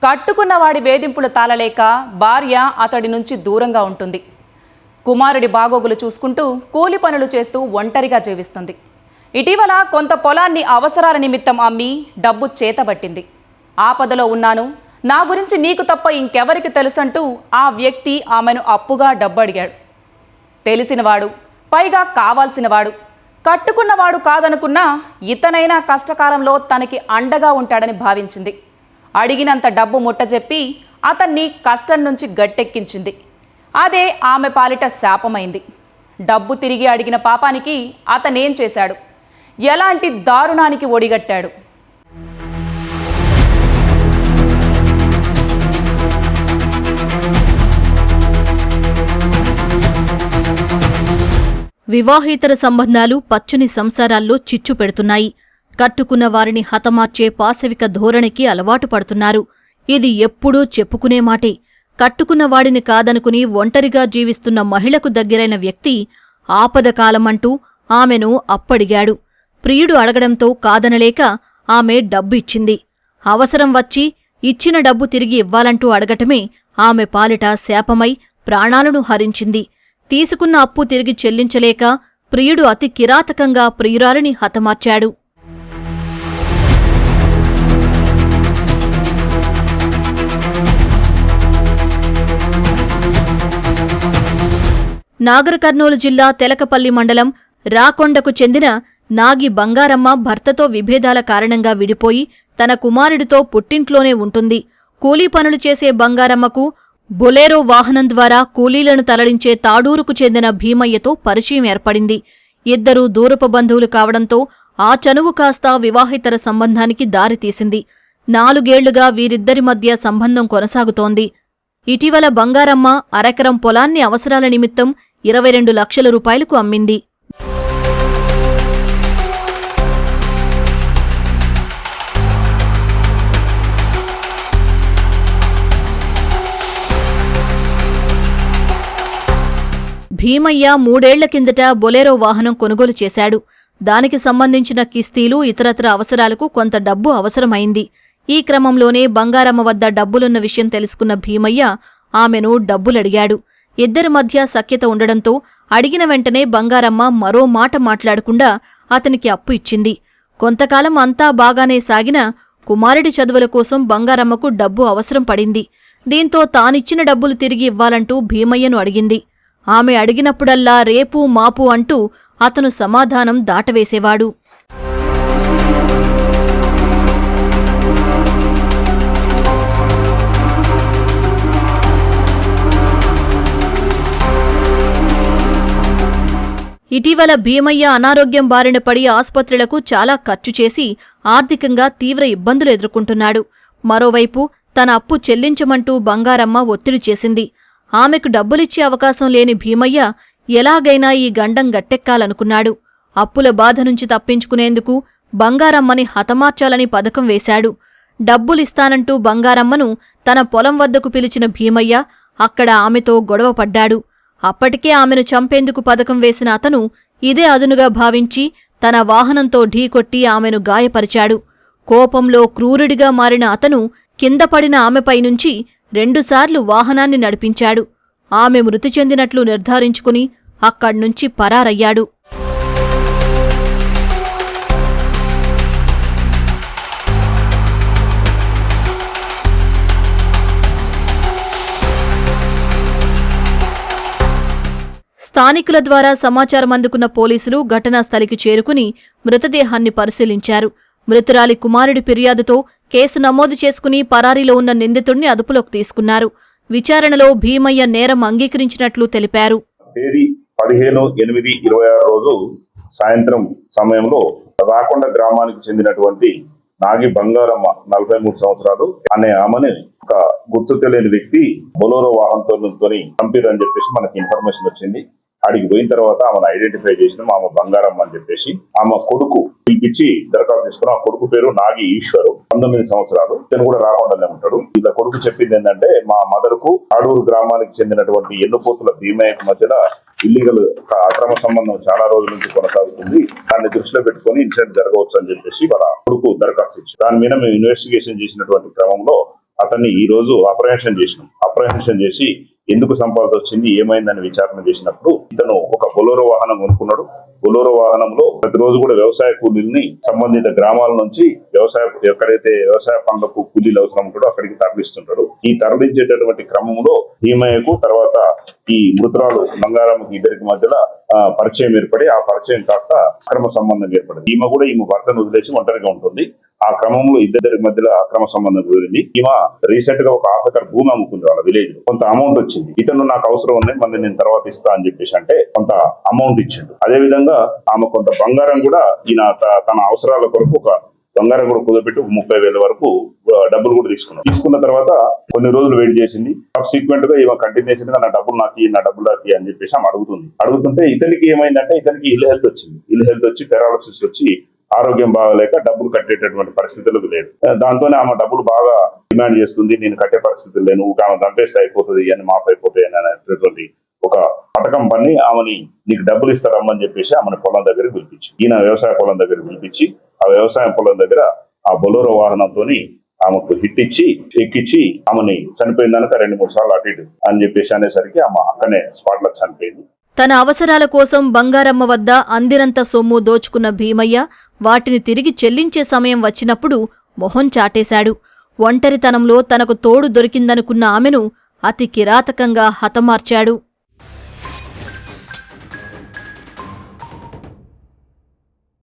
కట్టుకున్నవాడి వేధింపులు తాళలేక భార్య అతడి నుంచి దూరంగా ఉంటుంది. కుమారుడి బాగోగులు చూసుకుంటూ కూలి పనులు చేస్తూ ఒంటరిగా జీవిస్తుంది. ఇటీవల కొంత పొలాన్ని అవసరాల నిమిత్తం అమ్మి డబ్బు చేతబట్టింది. ఆపదలో ఉన్నాను, నా గురించి నీకు తప్ప ఇంకెవరికి తెలుసంటూ ఆ వ్యక్తి ఆమెను అప్పుగా డబ్బు అడిగాడు. తెలిసినవాడు, పైగా కావాల్సినవాడు, కట్టుకున్నవాడు కాదనుకున్నా ఇతనైనా కష్టకాలంలో తనకి అండగా ఉంటాడని భావించింది. అడిగినంత డబ్బు ముట్టజెప్పి అతన్ని కష్టం నుంచి గట్టెక్కించింది. అదే ఆమె పాలిట శాపమైంది. డబ్బు తిరిగి అడిగిన పాపానికి అతనేం చేశాడు? ఎలాంటి దారుణానికి ఒడిగట్టాడు? వివాహేతర సంబంధాలు పచ్చని సంసారాల్లో చిచ్చు పెడుతున్నాయి. కట్టుకున్న వారిని హతమార్చే పాశవిక ధోరణికి అలవాటు పడుతున్నారు. ఇది ఎప్పుడూ చెప్పుకునే మాటే. కట్టుకున్నవాడిని కాదనుకుని ఒంటరిగా జీవిస్తున్న మహిళకు దగ్గరైన వ్యక్తి ఆపదకాలమంటూ ఆమెను అప్పడిగాడు. ప్రియుడు అడగడంతో కాదనలేక ఆమె డబ్బు ఇచ్చింది. అవసరం వచ్చి ఇచ్చిన డబ్బు తిరిగి ఇవ్వాలంటూ అడగటమే ఆమె పాలిట శాపమై ప్రాణాలను హరించింది. తీసుకున్న అప్పు తిరిగి చెల్లించలేక ప్రియుడు అతి కిరాతకంగా ప్రియురాలిని హతమార్చాడు. నాగర్ కర్నూలు జిల్లా తెలకపల్లి మండలం రాకొండకు చెందిన నాగి బంగారమ్మ భర్తతో విభేదాల కారణంగా విడిపోయి తన కుమారుడితో పుట్టింట్లోనే ఉంటుంది. కూలీ పనులు చేసే బంగారమ్మకు బొలేరో వాహనం ద్వారా కూలీలను తరలించే తాడూరుకు చెందిన భీమయ్యతో పరిచయం ఏర్పడింది. ఇద్దరూ దూరపు బంధువులు కావడంతో ఆ చనువు కాస్త వివాహేతర సంబంధానికి దారితీసింది. 4 ఏళ్లుగా వీరిద్దరి మధ్య సంబంధం కొనసాగుతోంది. ఇటీవల బంగారమ్మ అరెకరం పొలాన్ని అవసరాల నిమిత్తం 22 లక్షల రూపాయలకు అమ్మింది. భీమయ్య 3 ఏళ్ల కిందట బొలేరో వాహనం కొనుగోలు చేశాడు. దానికి సంబంధించిన కిస్తీలు, ఇతరత్ర అవసరాలకు కొంత డబ్బు అవసరమైంది. ఈ క్రమంలోనే బంగారమ్మ వద్ద డబ్బులున్న విషయం తెలుసుకున్న భీమయ్య ఆమెను డబ్బులడిగాడు. ఇద్దరి మధ్య సఖ్యత ఉండడంతో అడిగిన వెంటనే బంగారమ్మ మరో మాట మాట్లాడకుండా అతనికి అప్పు ఇచ్చింది. కొంతకాలం అంతా బాగానే సాగినా కుమారుడి చదువుల కోసం బంగారమ్మకు డబ్బు అవసరం పడింది. దీంతో తానిచ్చిన డబ్బులు తిరిగి ఇవ్వాలంటూ భీమయ్యను అడిగింది. ఆమె అడిగినప్పుడల్లా రేపు మాపు అంటూ అతను సమాధానం దాటవేసేవాడు. ఇటీవల భీమయ్య అనారోగ్యం బారిన పడి ఆస్పత్రులకు చాలా ఖర్చు చేసి ఆర్థికంగా తీవ్ర ఇబ్బందులు ఎదుర్కొంటున్నాడు. మరోవైపు తన అప్పు చెల్లించమంటూ బంగారమ్మ ఒత్తిడి చేసింది. ఆమెకు డబ్బులిచ్చే అవకాశం లేని భీమయ్య ఎలాగైనా ఈ గండం గట్టెక్కాలనుకున్నాడు. అప్పుల బాధ నుంచి తప్పించుకునేందుకు బంగారమ్మని హతమార్చాలని పథకం వేశాడు. డబ్బులిస్తానంటూ బంగారమ్మను తన పొలం వద్దకు పిలిచిన భీమయ్య అక్కడ ఆమెతో గొడవపడ్డాడు. అప్పటికే ఆమెను చంపేందుకు పథకం వేసిన అతను ఇదే అదునుగా భావించి తన వాహనంతో ఢీకొట్టి ఆమెను గాయపరిచాడు. కోపంలో క్రూరుడిగా మారిన అతను కిందపడిన ఆమెపైనుంచి 2 సార్లు వాహనాన్ని నడిపించాడు. ఆమె మృతి చెందినట్లు నిర్ధారించుకుని అక్కడ్నుంచి పరారయ్యాడు. స్థానికుల ద్వారా సమాచారం అందుకున్న పోలీసులు ఘటనా స్థలికి చేరుకుని మృతదేహాన్ని పరిశీలించారు. మృతురాలి కుమారుడి ఫిర్యాదుతో కేసు నమోదు చేసుకుని పరారీలో ఉన్న నిందితుడిని అదుపులోకి తీసుకున్నారు. విచారణలో భీమయ్య నేరం అంగీకరించినట్లు తెలిపారు. తేదీ 15/8/26 రోజు సాయంత్రం సమయంలో రాకొండ గ్రామానికి చెందినటువంటి నాగి బంగారమ్మ 43 సంవత్సరాలు అనే ఆమెని ఒక గుర్తు తెలియని వ్యక్తి బొలోరో వాహనంతో చంపిరని చెప్పేసి మనకి ఇన్ఫర్మేషన్ వచ్చింది. అడిగి పోయిన తర్వాత ఆమెను ఐడెంటిఫై చేసినాం. ఆమె బంగారమ్మ అని చెప్పేసి ఆమె కొడుకు పిలిపించి దరఖాస్తు తీసుకున్నాం. ఆ కొడుకు పేరు నాగి ఈశ్వరు, 19 సంవత్సరాలు. ఇతను కూడా రాకొండలే ఉంటాడు. ఇలా కొడుకు చెప్పింది ఏంటంటే, మా మదర్ కు ఆడూరు గ్రామానికి చెందినటువంటి ఎన్నుపోతుల భీమయ్యకు మధ్యలో ఇల్లీగల్ అక్రమ సంబంధం చాలా రోజుల నుంచి కొనసాగుతుంది. దాన్ని దృష్టిలో పెట్టుకుని ఇన్సిడెంట్ జరగవచ్చు అని చెప్పేసి వాళ్ళ కొడుకు దరఖాస్తు ఇచ్చి దాని మీద మేము ఇన్వెస్టిగేషన్ చేసినటువంటి క్రమంలో అతన్ని ఈ రోజు అప్రహెన్షన్ చేసి ఎందుకు సంపాదన వచ్చింది, ఏమైందని విచారణ చేసినప్పుడు ఇతను ఒక బొలెరో వాహనం కొనుక్కున్నాడు. బొలెరో వాహనంలో ప్రతిరోజు కూడా వ్యవసాయ కూలీల్ని సంబంధిత గ్రామాల నుంచి ఎక్కడైతే వ్యవసాయ పనులకు కూలీలు అవసరం ఉంటాడో అక్కడికి తరలిస్తుంటాడు. ఈ తరలించేటటువంటి క్రమంలో భీమయ్యకు తర్వాత ఈ మృతురాలు బంగారమ్మకి ఇద్దరికి మధ్యలో పరిచయం ఏర్పడి ఆ పరిచయం కాస్త అక్రమ సంబంధం ఏర్పడింది. ఈమె కూడా ఈమె భర్తను వదిలేసి ఒంటరిగా ఉంటుంది. ఆ క్రమంలో ఇద్దరి మధ్యలో అక్రమ సంబంధం కుదిరింది. ఈమె రీసెంట్ గా ఒక హాఫ్ ఎకర్ భూమి అమ్ముకుంది వాళ్ళ విలేజ్ లో. కొంత అమౌంట్ వచ్చింది. ఇతను నాకు అవసరం ఉన్నాయి, మళ్ళీ నేను తర్వాత ఇస్తా అని చెప్పేసి అంటే కొంత అమౌంట్ ఇచ్చిండు. అదే విధంగా ఆమె కొంత బంగారం కూడా ఈయన తన అవసరాల కొరకు ఒక బంగారం కూడా కుదపెట్టి 30,000 వరకు డబ్బులు కూడా తీసుకున్న తర్వాత కొన్ని రోజులు వెయిట్ చేసింది. సబ్సిక్వెంట్ గా ఈమె కంటిన్యూషన్ గా నా డబ్బులు నాకి అని చెప్పేసి ఆమె అడుగుతుంటే ఇతనికి ఏమైందంటే ఇతనికి ఇల్ హెల్త్ వచ్చి పెరాలసిస్ వచ్చి ఆరోగ్యం బాగాలేక డబ్బులు కట్టేటటువంటి పరిస్థితులకు లేదు. దాంతోనే ఆమె డబ్బులు బాగా డిమాండ్ చేస్తుంది. నేను కట్టే పరిస్థితులు లేను, ఆమె దంపేస్తే అయిపోతుంది అని మాఫ్ అయిపోతాయి అనేటువంటి ఒక పథకం పని ఆమెని నీకు డబ్బులు ఇస్తారమ్మని చెప్పేసి ఆమెను పొలం దగ్గర పిలిపించి ఈయన వ్యవసాయ పొలం దగ్గర పిలిపించి ఆ వ్యవసాయ పొలం దగ్గర ఆ బొలెరో వాహనంతో ఆమెకు హిట్ ఇచ్చి ఎక్కించి ఆమెని చనిపోయిందనక 2-3 సార్లు అటు ఇటు అని చెప్పేసి అనేసరికి ఆమె అక్కనే స్పాట్ లో చనిపోయింది. తన అవసరాల కోసం బంగారమ్మ వద్ద అందినంత సొమ్ము దోచుకున్న భీమయ్య వాటిని తిరిగి చెల్లించే సమయం వచ్చినప్పుడు మొహం చాటేశాడు. ఒంటరితనంలో తనకు తోడు దొరికిందనుకున్న ఆమెను అతి కిరాతకంగా హతమార్చాడు.